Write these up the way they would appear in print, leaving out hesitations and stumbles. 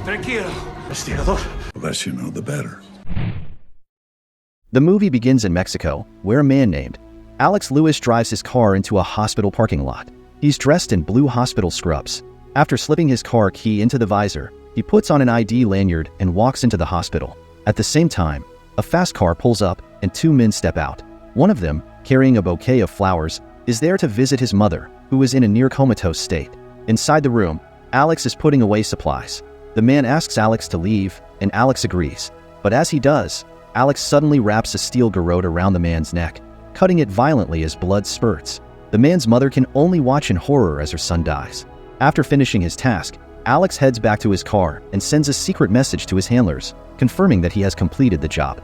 Tranquilo, investigador. The less you know, the better. The movie begins in Mexico, where a man named Alex Lewis drives his car into a hospital parking lot. He's dressed in blue hospital scrubs. After slipping his car key into the visor, he puts on an ID lanyard and walks into the hospital. At the same time, a fast car pulls up and two men step out. One of them, carrying a bouquet of flowers, is there to visit his mother, who is in a near-comatose state. Inside the room, Alex is putting away supplies. The man asks Alex to leave, and Alex agrees. But as he does, Alex suddenly wraps a steel garrote around the man's neck, cutting it violently as blood spurts. The man's mother can only watch in horror as her son dies. After finishing his task, Alex heads back to his car and sends a secret message to his handlers, confirming that he has completed the job.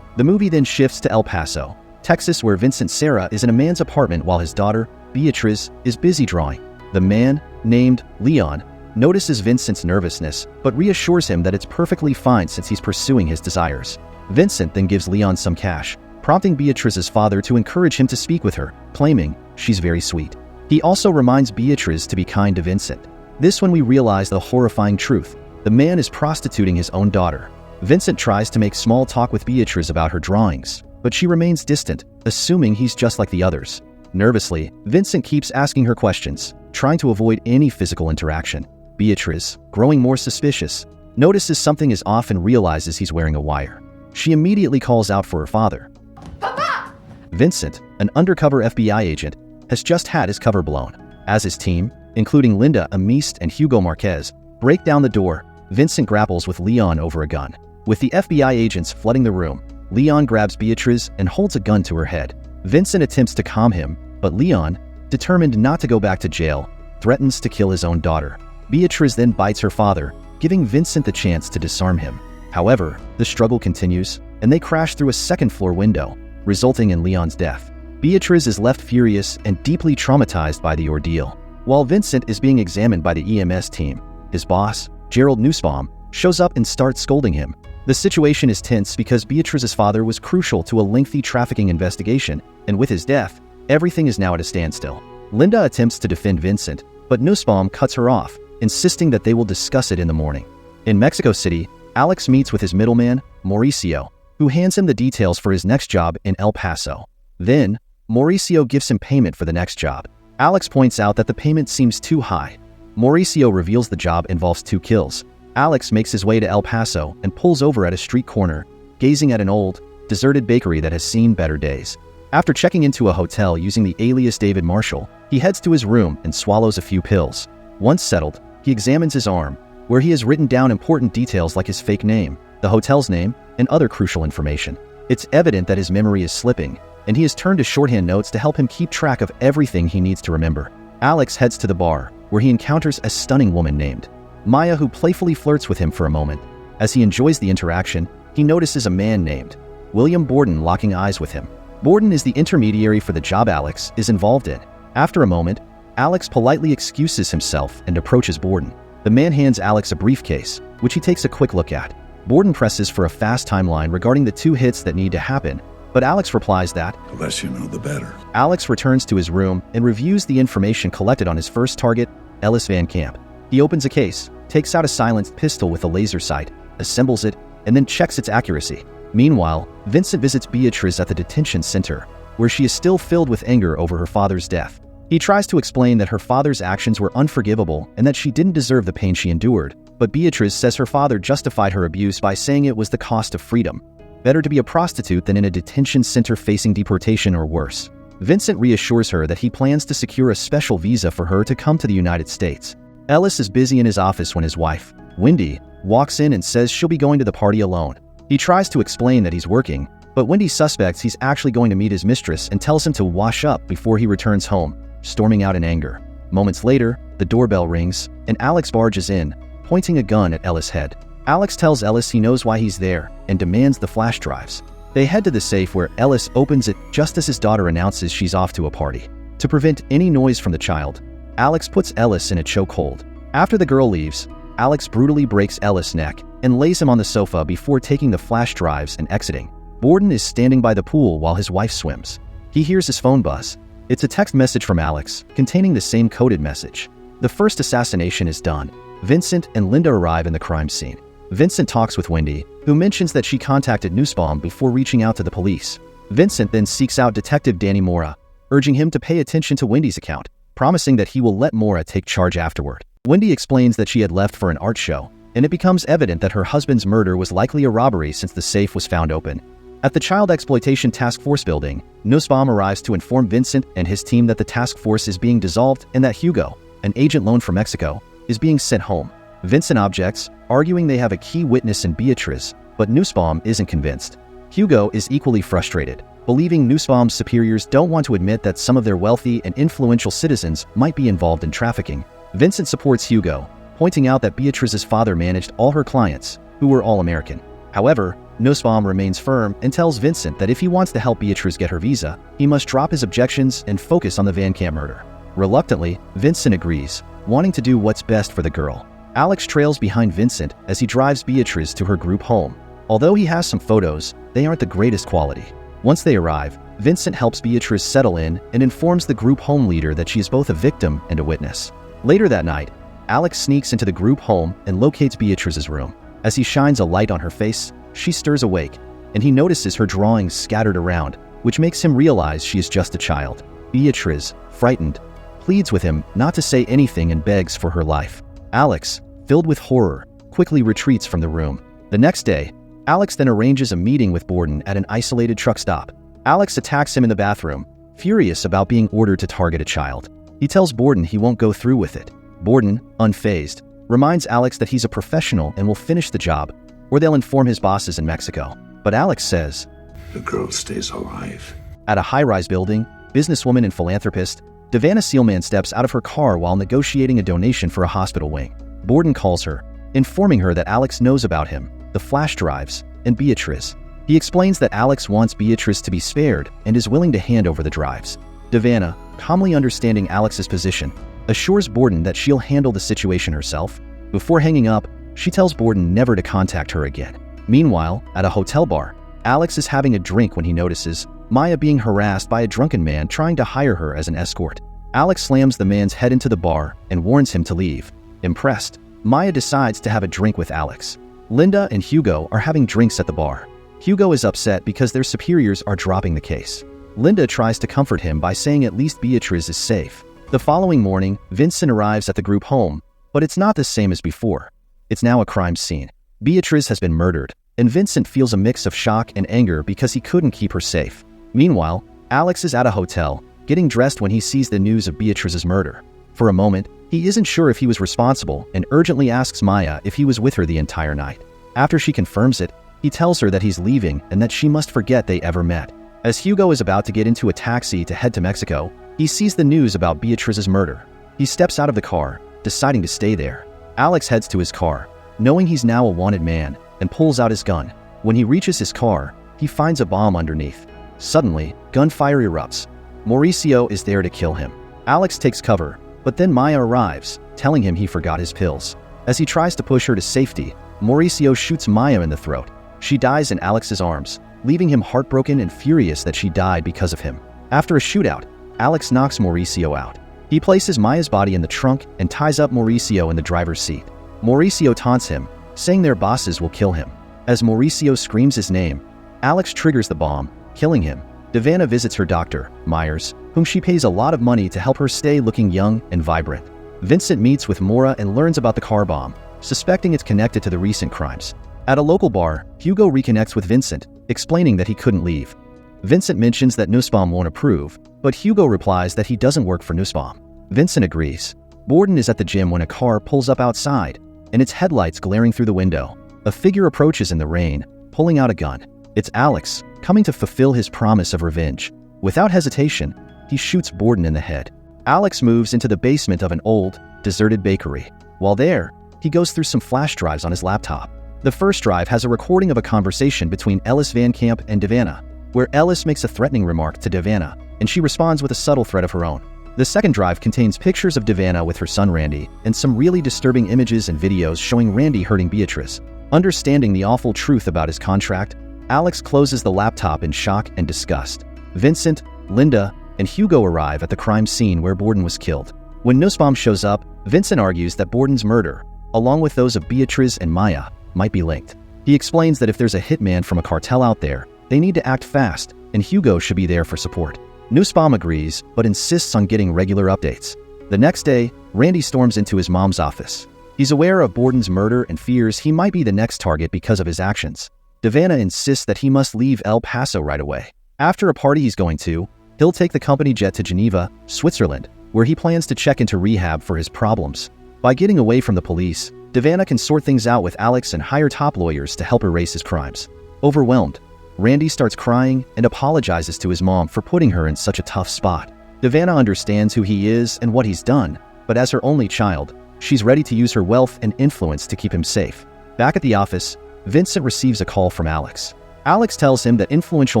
The movie then shifts to El Paso, Texas, where Vincent Serra is in a man's apartment while his daughter, Beatriz, is busy drawing. The man, named Leon, notices Vincent's nervousness, but reassures him that it's perfectly fine since he's pursuing his desires. Vincent then gives Leon some cash, prompting Beatriz's father to encourage him to speak with her, claiming she's very sweet. He also reminds Beatriz to be kind to Vincent. This when we realize the horrifying truth. The man is prostituting his own daughter. Vincent tries to make small talk with Beatriz about her drawings, but she remains distant, assuming he's just like the others. Nervously, Vincent keeps asking her questions, trying to avoid any physical interaction. Beatriz, growing more suspicious, notices something is off and realizes he's wearing a wire. She immediately calls out for her father. Papa! Vincent, an undercover FBI agent, has just had his cover blown. As his team, including Linda Amist and Hugo Marquez, break down the door, Vincent grapples with Leon over a gun. With the FBI agents flooding the room, Leon grabs Beatriz and holds a gun to her head. Vincent attempts to calm him, but Leon, determined not to go back to jail, threatens to kill his own daughter. Beatriz then bites her father, giving Vincent the chance to disarm him. However, the struggle continues, and they crash through a second-floor window, resulting in Leon's death. Beatriz is left furious and deeply traumatized by the ordeal. While Vincent is being examined by the EMS team, his boss, Gerald Nussbaum, shows up and starts scolding him. The situation is tense because Beatriz's father was crucial to a lengthy trafficking investigation, and with his death, everything is now at a standstill. Linda attempts to defend Vincent, but Nussbaum cuts her off, insisting that they will discuss it in the morning. In Mexico City, Alex meets with his middleman, Mauricio, who hands him the details for his next job in El Paso. Then, Mauricio gives him payment for the next job. Alex points out that the payment seems too high. Mauricio reveals the job involves 2 kills. Alex makes his way to El Paso and pulls over at a street corner, gazing at an old, deserted bakery that has seen better days. After checking into a hotel using the alias David Marshall, he heads to his room and swallows a few pills. Once settled, he examines his arm, where he has written down important details like his fake name, the hotel's name, and other crucial information. It's evident that his memory is slipping, and he has turned to shorthand notes to help him keep track of everything he needs to remember. Alex heads to the bar, where he encounters a stunning woman named Maya, who playfully flirts with him for a moment. As he enjoys the interaction, he notices a man named William Borden locking eyes with him. Borden is the intermediary for the job Alex is involved in. After a moment, Alex politely excuses himself and approaches Borden. The man hands Alex a briefcase, which he takes a quick look at. Borden presses for a fast timeline regarding the 2 hits that need to happen, but Alex replies that The less you know, the better. Alex returns to his room and reviews the information collected on his first target, Ellis Van Camp. He opens a case, takes out a silenced pistol with a laser sight, assembles it, and then checks its accuracy. Meanwhile, Vincent visits Beatriz at the detention center, where she is still filled with anger over her father's death. He tries to explain that her father's actions were unforgivable and that she didn't deserve the pain she endured, but Beatriz says her father justified her abuse by saying it was the cost of freedom. Better to be a prostitute than in a detention center facing deportation or worse. Vincent reassures her that he plans to secure a special visa for her to come to the United States. Ellis is busy in his office when his wife, Wendy, walks in and says she'll be going to the party alone. He tries to explain that he's working, but Wendy suspects he's actually going to meet his mistress and tells him to wash up before he returns home, storming out in anger. Moments later, the doorbell rings, and Alex barges in, pointing a gun at Ellis' head. Alex tells Ellis he knows why he's there and demands the flash drives. They head to the safe where Ellis opens it just as his daughter announces she's off to a party. To prevent any noise from the child, Alex puts Ellis in a chokehold. After the girl leaves, Alex brutally breaks Ellis' neck and lays him on the sofa before taking the flash drives and exiting. Borden is standing by the pool while his wife swims. He hears his phone buzz. It's a text message from Alex, containing the same coded message. The first assassination is done, Vincent and Linda arrive in the crime scene. Vincent talks with Wendy, who mentions that she contacted Nussbaum before reaching out to the police. Vincent then seeks out Detective Danny Mora, urging him to pay attention to Wendy's account, promising that he will let Mora take charge afterward. Wendy explains that she had left for an art show, and it becomes evident that her husband's murder was likely a robbery since the safe was found open. At the Child Exploitation Task Force building, Nussbaum arrives to inform Vincent and his team that the task force is being dissolved and that Hugo, an agent loaned from Mexico, is being sent home. Vincent objects, arguing they have a key witness in Beatriz, but Nussbaum isn't convinced. Hugo is equally frustrated, believing Nussbaum's superiors don't want to admit that some of their wealthy and influential citizens might be involved in trafficking. Vincent supports Hugo, pointing out that Beatriz's father managed all her clients, who were all American. However, Nussbaum remains firm and tells Vincent that if he wants to help Beatriz get her visa, he must drop his objections and focus on the Van Camp murder. Reluctantly, Vincent agrees, wanting to do what's best for the girl. Alex trails behind Vincent as he drives Beatriz to her group home. Although he has some photos, they aren't the greatest quality. Once they arrive, Vincent helps Beatriz settle in and informs the group home leader that she is both a victim and a witness. Later that night, Alex sneaks into the group home and locates Beatriz's room. As he shines a light on her face, she stirs awake, and he notices her drawings scattered around, which makes him realize she is just a child. Beatriz, frightened, pleads with him not to say anything and begs for her life. Alex, filled with horror, quickly retreats from the room. The next day, Alex then arranges a meeting with Borden at an isolated truck stop. Alex attacks him in the bathroom, furious about being ordered to target a child. He tells Borden he won't go through with it. Borden, unfazed, reminds Alex that he's a professional and will finish the job, or they'll inform his bosses in Mexico. But Alex says, The girl stays alive. At a high-rise building, businesswoman and philanthropist, Devana Sealman steps out of her car while negotiating a donation for a hospital wing. Borden calls her, informing her that Alex knows about him, the flash drives, and Beatriz. He explains that Alex wants Beatriz to be spared and is willing to hand over the drives. Devana, calmly understanding Alex's position, assures Borden that she'll handle the situation herself. Before hanging up, she tells Borden never to contact her again. Meanwhile, at a hotel bar, Alex is having a drink when he notices Maya being harassed by a drunken man trying to hire her as an escort. Alex slams the man's head into the bar and warns him to leave. Impressed, Maya decides to have a drink with Alex. Linda and Hugo are having drinks at the bar. Hugo is upset because their superiors are dropping the case. Linda tries to comfort him by saying at least Beatriz is safe. The following morning, Vincent arrives at the group home, but it's not the same as before. It's now a crime scene. Beatriz has been murdered, and Vincent feels a mix of shock and anger because he couldn't keep her safe. Meanwhile, Alex is at a hotel, getting dressed when he sees the news of Beatriz's murder. For a moment, he isn't sure if he was responsible and urgently asks Maya if he was with her the entire night. After she confirms it, he tells her that he's leaving and that she must forget they ever met. As Hugo is about to get into a taxi to head to Mexico, he sees the news about Beatriz's murder. He steps out of the car, deciding to stay there. Alex heads to his car, knowing he's now a wanted man, and pulls out his gun. When he reaches his car, he finds a bomb underneath. Suddenly, gunfire erupts. Mauricio is there to kill him. Alex takes cover, but then Maya arrives, telling him he forgot his pills. As he tries to push her to safety, Mauricio shoots Maya in the throat. She dies in Alex's arms, leaving him heartbroken and furious that she died because of him. After a shootout, Alex knocks Mauricio out. He places Maya's body in the trunk and ties up Mauricio in the driver's seat. Mauricio taunts him, saying their bosses will kill him. As Mauricio screams his name, Alex triggers the bomb, killing him. Devana visits her doctor, Myers, whom she pays a lot of money to help her stay looking young and vibrant. Vincent meets with Mora and learns about the car bomb, suspecting it's connected to the recent crimes. At a local bar, Hugo reconnects with Vincent, explaining that he couldn't leave. Vincent mentions that Nussbaum won't approve, but Hugo replies that he doesn't work for Nussbaum. Vincent agrees. Borden is at the gym when a car pulls up outside, and its headlights glaring through the window. A figure approaches in the rain, pulling out a gun. It's Alex, coming to fulfill his promise of revenge. Without hesitation, he shoots Borden in the head. Alex moves into the basement of an old, deserted bakery. While there, he goes through some flash drives on his laptop. The first drive has a recording of a conversation between Ellis Van Camp and Devana, where Ellis makes a threatening remark to Devana, and she responds with a subtle threat of her own. The second drive contains pictures of Devana with her son Randy, and some really disturbing images and videos showing Randy hurting Beatriz. Understanding the awful truth about his contract, Alex closes the laptop in shock and disgust. Vincent, Linda, and Hugo arrive at the crime scene where Borden was killed. When Nussbaum shows up, Vincent argues that Borden's murder along with those of Beatriz and Maya, might be linked. He explains that if there's a hitman from a cartel out there, they need to act fast, and Hugo should be there for support. Nussbaum agrees, but insists on getting regular updates. The next day, Randy storms into his mom's office. He's aware of Borden's murder and fears he might be the next target because of his actions. Devana insists that he must leave El Paso right away. After a party he's going to, he'll take the company jet to Geneva, Switzerland, where he plans to check into rehab for his problems. By getting away from the police, Devana can sort things out with Alex and hire top lawyers to help erase his crimes. Overwhelmed, Randy starts crying and apologizes to his mom for putting her in such a tough spot. Devana understands who he is and what he's done, but as her only child, she's ready to use her wealth and influence to keep him safe. Back at the office, Vincent receives a call from Alex. Alex tells him that influential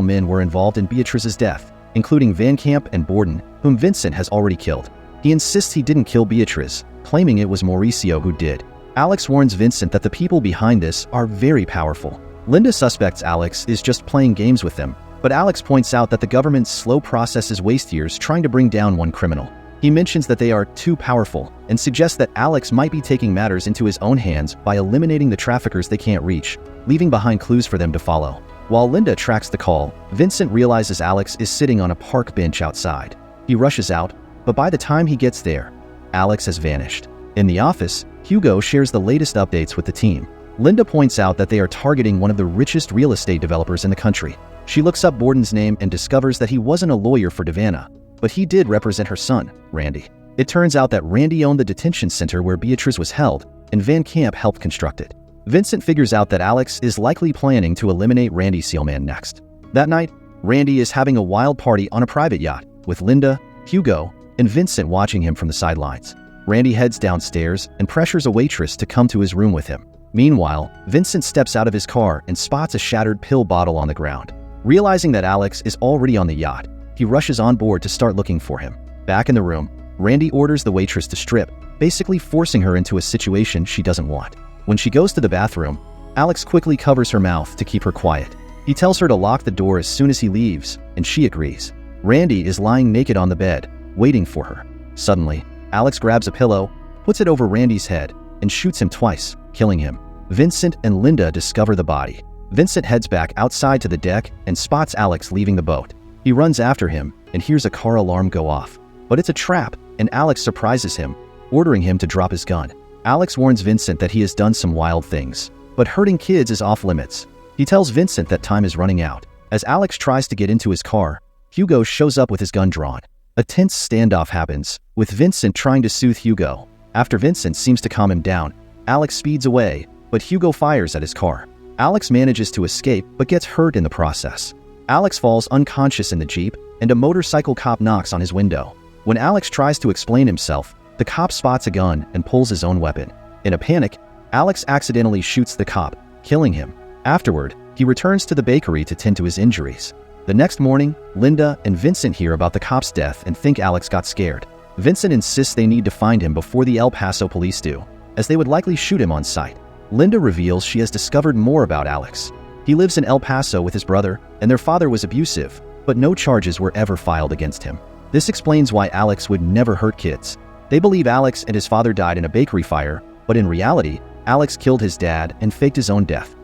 men were involved in Beatriz's death, including Van Camp and Borden, whom Vincent has already killed. He insists he didn't kill Beatriz, claiming it was Mauricio who did. Alex warns Vincent that the people behind this are very powerful. Linda suspects Alex is just playing games with them, but Alex points out that the government's slow processes waste years trying to bring down one criminal. He mentions that they are too powerful and suggests that Alex might be taking matters into his own hands by eliminating the traffickers they can't reach, leaving behind clues for them to follow. While Linda tracks the call, Vincent realizes Alex is sitting on a park bench outside. He rushes out, but by the time he gets there, Alex has vanished. In the office, Hugo shares the latest updates with the team. Linda points out that they are targeting one of the richest real estate developers in the country. She looks up Borden's name and discovers that he wasn't a lawyer for Devana, but he did represent her son, Randy. It turns out that Randy owned the detention center where Beatriz was held, and Van Camp helped construct it. Vincent figures out that Alex is likely planning to eliminate Randy Sealman next. That night, Randy is having a wild party on a private yacht, with Linda, Hugo, and Vincent watching him from the sidelines. Randy heads downstairs and pressures a waitress to come to his room with him. Meanwhile, Vincent steps out of his car and spots a shattered pill bottle on the ground. Realizing that Alex is already on the yacht, he rushes on board to start looking for him. Back in the room, Randy orders the waitress to strip, basically forcing her into a situation she doesn't want. When she goes to the bathroom, Alex quickly covers her mouth to keep her quiet. He tells her to lock the door as soon as he leaves, and she agrees. Randy is lying naked on the bed, waiting for her. Suddenly, Alex grabs a pillow, puts it over Randy's head, and shoots him twice, killing him. Vincent and Linda discover the body. Vincent heads back outside to the deck and spots Alex leaving the boat. He runs after him and hears a car alarm go off. But it's a trap, and Alex surprises him, ordering him to drop his gun. Alex warns Vincent that he has done some wild things, but hurting kids is off limits. He tells Vincent that time is running out. As Alex tries to get into his car, Hugo shows up with his gun drawn. A tense standoff happens, with Vincent trying to soothe Hugo. After Vincent seems to calm him down, Alex speeds away, but Hugo fires at his car. Alex manages to escape but gets hurt in the process. Alex falls unconscious in the Jeep, and a motorcycle cop knocks on his window. When Alex tries to explain himself, the cop spots a gun and pulls his own weapon. In a panic, Alex accidentally shoots the cop, killing him. Afterward, he returns to the bakery to tend to his injuries. The next morning, Linda and Vincent hear about the cop's death and think Alex got scared. Vincent insists they need to find him before the El Paso police do, as they would likely shoot him on sight. Linda reveals she has discovered more about Alex. He lives in El Paso with his brother, and their father was abusive, but no charges were ever filed against him. This explains why Alex would never hurt kids. They believe Alex and his father died in a bakery fire, but in reality, Alex killed his dad and faked his own death.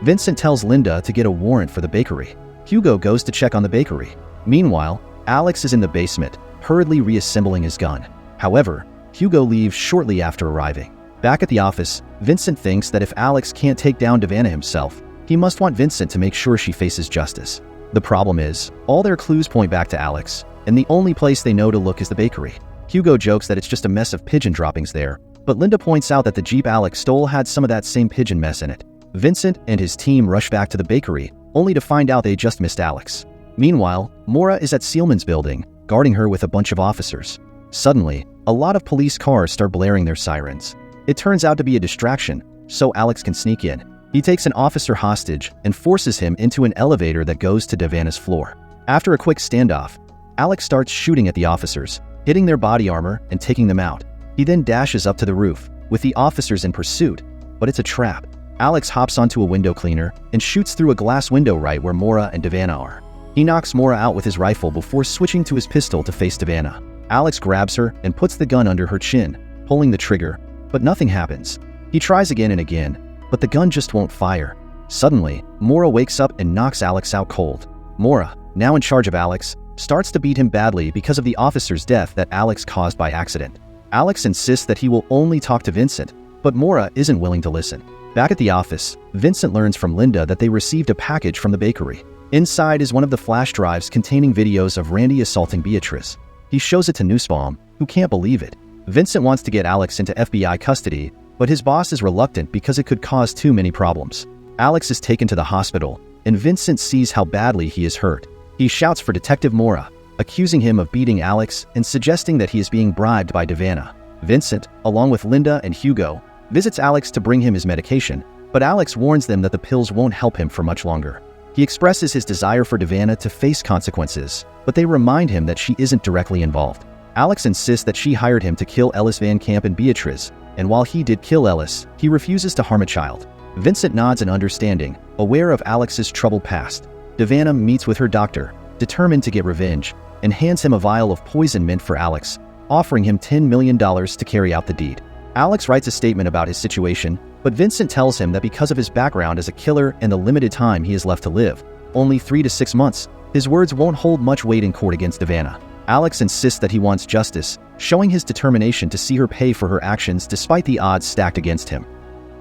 Vincent tells Linda to get a warrant for the bakery. Hugo goes to check on the bakery. Meanwhile, Alex is in the basement, hurriedly reassembling his gun. However, Hugo leaves shortly after arriving. Back at the office, Vincent thinks that if Alex can't take down Devana himself, he must want Vincent to make sure she faces justice. The problem is, all their clues point back to Alex, and the only place they know to look is the bakery. Hugo jokes that it's just a mess of pigeon droppings there, but Linda points out that the Jeep Alex stole had some of that same pigeon mess in it. Vincent and his team rush back to the bakery, only to find out they just missed Alex. Meanwhile, Maura is at Sealman's building, guarding her with a bunch of officers. Suddenly, a lot of police cars start blaring their sirens. It turns out to be a distraction, so Alex can sneak in. He takes an officer hostage and forces him into an elevator that goes to Devana's floor. After a quick standoff, Alex starts shooting at the officers, hitting their body armor and taking them out. He then dashes up to the roof, with the officers in pursuit, but it's a trap. Alex hops onto a window cleaner and shoots through a glass window right where Maura and Devana are. He knocks Maura out with his rifle before switching to his pistol to face Devana. Alex grabs her and puts the gun under her chin, pulling the trigger, but nothing happens. He tries again and again, but the gun just won't fire. Suddenly, Mora wakes up and knocks Alex out cold. Mora, now in charge of Alex, starts to beat him badly because of the officer's death that Alex caused by accident. Alex insists that he will only talk to Vincent, but Mora isn't willing to listen. Back at the office, Vincent learns from Linda that they received a package from the bakery. Inside is one of the flash drives containing videos of Randy assaulting Beatrice. He shows it to Nussbaum, who can't believe it. Vincent wants to get Alex into FBI custody, but his boss is reluctant because it could cause too many problems. Alex is taken to the hospital, and Vincent sees how badly he is hurt. He shouts for Detective Mora, accusing him of beating Alex and suggesting that he is being bribed by Devana. Vincent, along with Linda and Hugo, visits Alex to bring him his medication, but Alex warns them that the pills won't help him for much longer. He expresses his desire for Devana to face consequences, but they remind him that she isn't directly involved. Alex insists that she hired him to kill Ellis Van Camp and Beatrice, and while he did kill Ellis, he refuses to harm a child. Vincent nods in understanding, aware of Alex's troubled past. Devana meets with her doctor, determined to get revenge, and hands him a vial of poison meant for Alex, offering him $10 million to carry out the deed. Alex writes a statement about his situation, but Vincent tells him that because of his background as a killer and the limited time he has left to live, only 3 to 6 months, his words won't hold much weight in court against Devana. Alex insists that he wants justice, showing his determination to see her pay for her actions despite the odds stacked against him.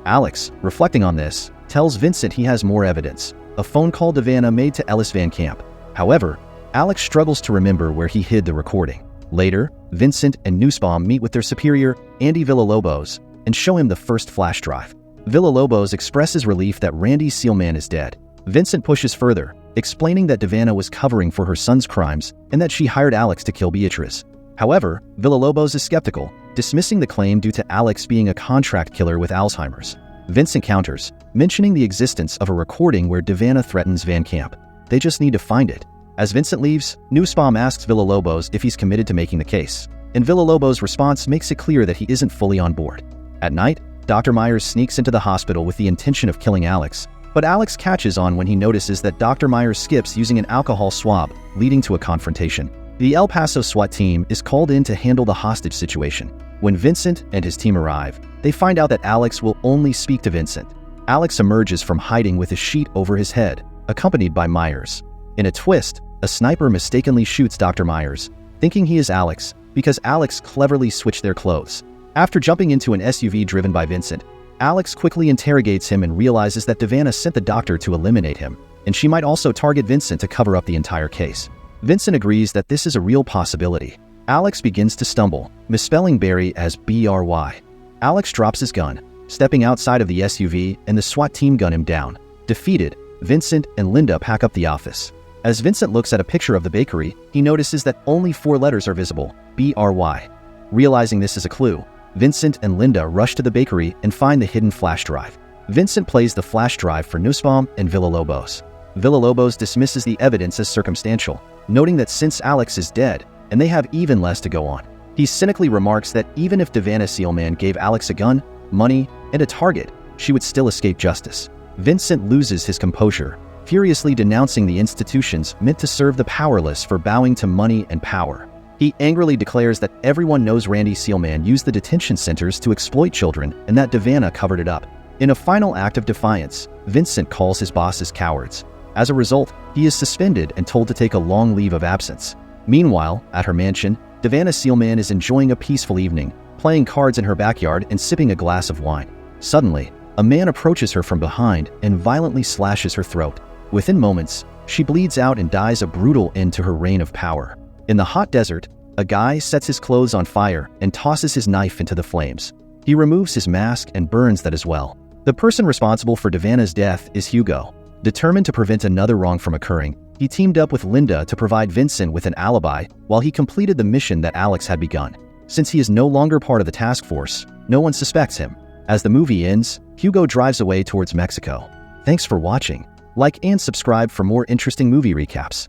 Alex, reflecting on this, tells Vincent he has more evidence, a phone call Devana made to Ellis Van Camp. However, Alex struggles to remember where he hid the recording. Later, Vincent and Nussbaum meet with their superior, Andy Villalobos, and show him the first flash drive. Villalobos expresses relief that Randy Sealman is dead. Vincent pushes further, explaining that Devana was covering for her son's crimes and that she hired Alex to kill Beatrice. However, Villalobos is skeptical, dismissing the claim due to Alex being a contract killer with Alzheimer's. Vincent counters, mentioning the existence of a recording where Devana threatens Van Camp. They just need to find it. As Vincent leaves, Nussbaum asks Villalobos if he's committed to making the case, and Villalobos' response makes it clear that he isn't fully on board. At night, Dr. Myers sneaks into the hospital with the intention of killing Alex, but Alex catches on when he notices that Dr. Myers skips using an alcohol swab, leading to a confrontation. The El Paso SWAT team is called in to handle the hostage situation. When Vincent and his team arrive, they find out that Alex will only speak to Vincent. Alex emerges from hiding with a sheet over his head, accompanied by Myers. In a twist, a sniper mistakenly shoots Dr. Myers, thinking he is Alex, because Alex cleverly switched their clothes. After jumping into an SUV driven by Vincent, Alex quickly interrogates him and realizes that Devana sent the doctor to eliminate him, and she might also target Vincent to cover up the entire case. Vincent agrees that this is a real possibility. Alex begins to stumble, misspelling Barry as B-R-Y. Alex drops his gun, stepping outside of the SUV, and the SWAT team gun him down. Defeated, Vincent and Linda pack up the office. As Vincent looks at a picture of the bakery, he notices that only 4 letters are visible, B-R-Y. Realizing this is a clue, Vincent and Linda rush to the bakery and find the hidden flash drive. Vincent plays the flash drive for Nussbaum and Villalobos. Villalobos dismisses the evidence as circumstantial, noting that since Alex is dead, and they have even less to go on. He cynically remarks that even if Devana Sealman gave Alex a gun, money, and a target, she would still escape justice. Vincent loses his composure, furiously denouncing the institutions meant to serve the powerless for bowing to money and power. He angrily declares that everyone knows Randy Sealman used the detention centers to exploit children and that Devana covered it up. In a final act of defiance, Vincent calls his bosses cowards. As a result, he is suspended and told to take a long leave of absence. Meanwhile, at her mansion, Devana Sealman is enjoying a peaceful evening, playing cards in her backyard and sipping a glass of wine. Suddenly, a man approaches her from behind and violently slashes her throat. Within moments, she bleeds out and dies a brutal end to her reign of power. In the hot desert, a guy sets his clothes on fire and tosses his knife into the flames. He removes his mask and burns that as well. The person responsible for Devana's death is Hugo. Determined to prevent another wrong from occurring, he teamed up with Linda to provide Vincent with an alibi while he completed the mission that Alex had begun. Since he is no longer part of the task force, no one suspects him. As the movie ends, Hugo drives away towards Mexico. Thanks for watching. Like and subscribe for more interesting movie recaps.